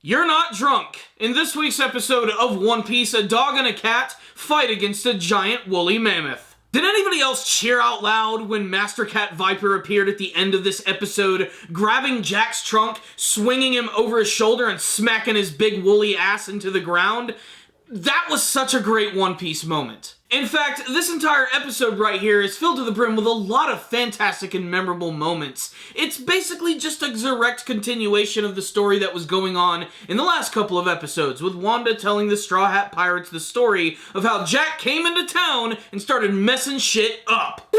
You're not drunk. In this week's episode of One Piece, a dog and a cat fight against a giant woolly mammoth. Did anybody else cheer out loud when Mastercat Viper appeared at the end of this episode, grabbing Jack's trunk, swinging him over his shoulder, and smacking his big woolly ass into the ground? That was such a great One Piece moment. In fact, this entire episode right here is filled to the brim with a lot of fantastic and memorable moments. It's basically just a direct continuation of the story that was going on in the last couple of episodes, with Wanda telling the Straw Hat Pirates the story of how Jack came into town and started messing shit up.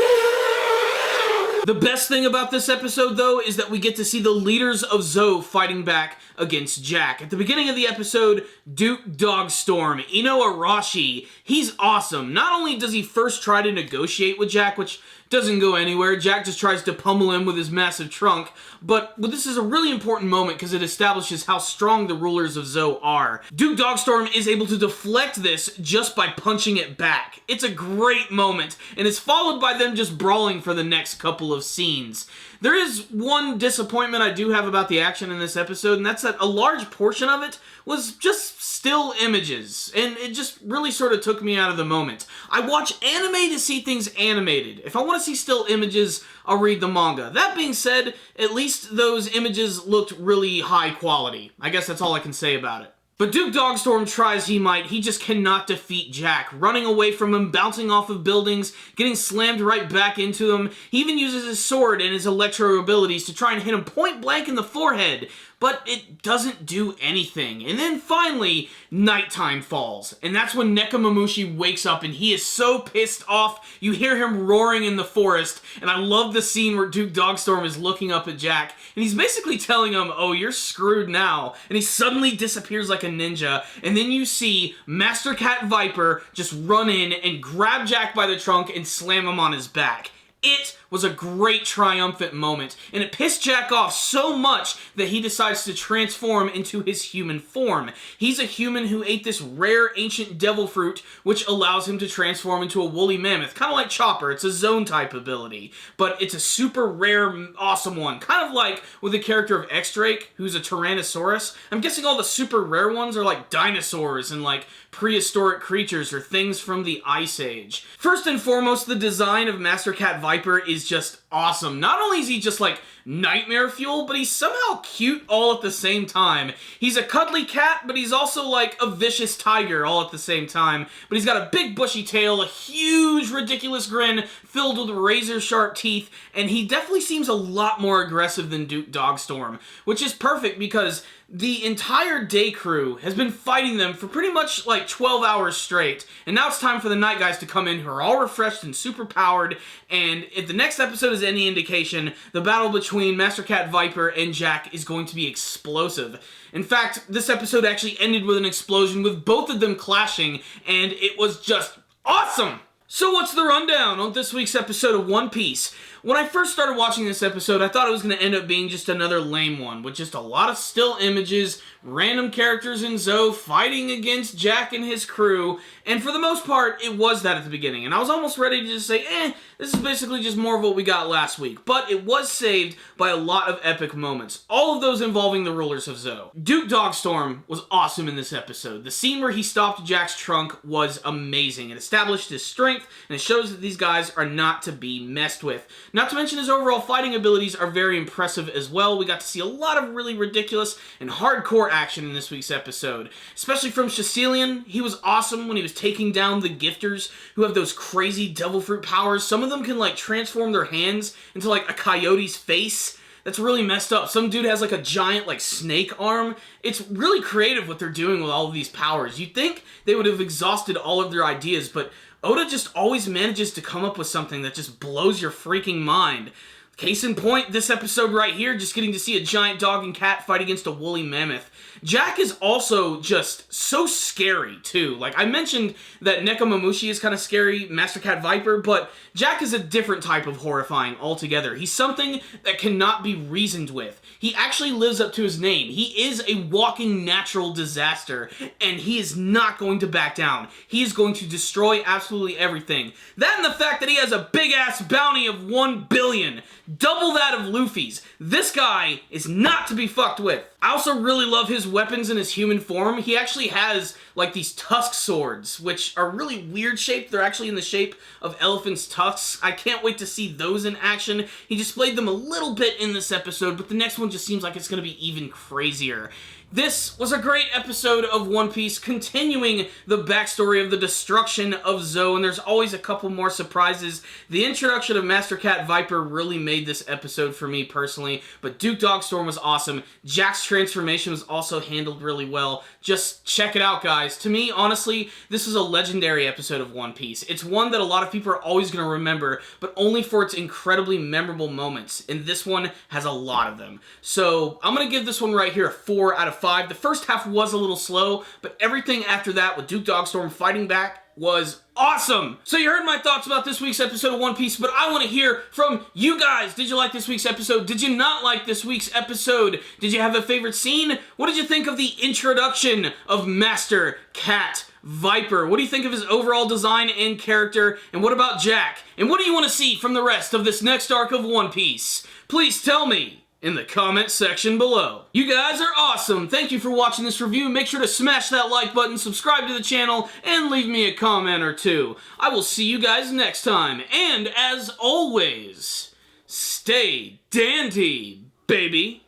The best thing about this episode, though, is that we get to see the leaders of Zou fighting back against Jack. At the beginning of the episode, Duke Dogstorm, Ino Arashi, he's awesome. Not only does he first try to negotiate with Jack, which doesn't go anywhere, Jack just tries to pummel him with his massive trunk, but this is a really important moment because it establishes how strong the rulers of Zou are. Duke Dogstorm is able to deflect this just by punching it back. It's a great moment, and it's followed by them just brawling for the next couple of scenes. There is one disappointment I do have about the action in this episode, and that's that a large portion of it was just still images, and it just really sort of took me out of the moment. I watch anime to see things animated. If I want to see still images, I'll read the manga. That being said, at least those images looked really high quality. I guess that's all I can say about it. But Duke Dogstorm try as he might, he just cannot defeat Jack. Running away from him, bouncing off of buildings, getting slammed right back into them. He even uses his sword and his electro abilities to try and hit him point blank in the forehead, but it doesn't do anything. And then finally, nighttime falls. And that's when Nekomamushi wakes up and he is so pissed off. You hear him roaring in the forest. And I love the scene where Duke Dogstorm is looking up at Jack. And he's basically telling him, oh, you're screwed now. And he suddenly disappears like a ninja. And then you see Mastercat Viper just run in and grab Jack by the trunk and slam him on his back. It was a great triumphant moment, and it pissed Jack off so much that he decides to transform into his human form. He's a human who ate this rare ancient devil fruit, which allows him to transform into a woolly mammoth, kind of like Chopper. It's a zone type ability, but it's a super rare, awesome one, kind of like with the character of X-Drake, who's a Tyrannosaurus. I'm guessing all the super rare ones are like dinosaurs and like prehistoric creatures or things from the Ice Age. First and foremost, the design of Mastercat Viper is just awesome. Not only is he just like nightmare fuel, but he's somehow cute all at the same time. He's a cuddly cat, but he's also like a vicious tiger all at the same time. But he's got a big bushy tail, a huge ridiculous grin filled with razor sharp teeth, and he definitely seems a lot more aggressive than Duke Dogstorm, which is perfect because the entire day crew has been fighting them for pretty much like 12 hours straight, and now it's time for the night guys to come in who are all refreshed and super powered, and if the next episode is any indication, the battle between Mastercat Viper and Jack is going to be explosive. In fact, this episode actually ended with an explosion with both of them clashing, and it was just awesome! So what's the rundown on this week's episode of One Piece? When I first started watching this episode, I thought it was going to end up being just another lame one, with just a lot of still images, random characters in Zou fighting against Jack and his crew, and for the most part, it was that at the beginning, and I was almost ready to just say, this is basically just more of what we got last week, but it was saved by a lot of epic moments, all of those involving the rulers of Zou. Duke Dogstorm was awesome in this episode. The scene where he stopped Jack's trunk was amazing. It established his strength, and it shows that these guys are not to be messed with. Not to mention his overall fighting abilities are very impressive as well. We got to see a lot of really ridiculous and hardcore action in this week's episode. Especially from Chaselian. He was awesome when he was taking down the gifters who have those crazy devil fruit powers. Some of them can like transform their hands into like a coyote's face. That's really messed up. Some dude has like a giant like snake arm. It's really creative what they're doing with all of these powers. You'd think they would have exhausted all of their ideas, but Oda just always manages to come up with something that just blows your freaking mind. Case in point, this episode right here, just getting to see a giant dog and cat fight against a woolly mammoth. Jack is also just so scary, too. Like, I mentioned that Nekomamushi is kind of scary, Mastercat Viper, but Jack is a different type of horrifying altogether. He's something that cannot be reasoned with. He actually lives up to his name. He is a walking natural disaster, and he is not going to back down. He is going to destroy absolutely everything. That and the fact that he has a big-ass bounty of 1 billion. double that of Luffy's. This guy is not to be fucked with. I also really love his weapons in his human form. He actually has, like, these tusk swords, which are really weird shaped. They're actually in the shape of elephants' tusks. I can't wait to see those in action. He displayed them a little bit in this episode, but the next one just seems like it's going to be even crazier. This was a great episode of One Piece, continuing the backstory of the destruction of Zou, and there's always a couple more surprises. The introduction of Mastercat Viper really made this episode for me personally, but Duke Dogstorm was awesome. Jack's transformation was also handled really well. Just check it out, guys. To me, honestly, this is a legendary episode of One Piece. It's one that a lot of people are always going to remember, but only for its incredibly memorable moments, and this one has a lot of them. So, I'm going to give this one right here a 4 out of 5. The first half was a little slow, but everything after that with Duke Dogstorm fighting back was awesome. So you heard my thoughts about this week's episode of One Piece, but I want to hear from you guys. Did you like this week's episode? Did you not like this week's episode? Did you have a favorite scene? What did you think of the introduction of Mastercat Viper? What do you think of his overall design and character? And what about Jack? And what do you want to see from the rest of this next arc of One Piece? Please tell me in the comment section below. You guys are awesome. Thank you for watching this review. Make sure to smash that like button, subscribe to the channel, and leave me a comment or two. I will see you guys next time. And as always, stay dandy, baby.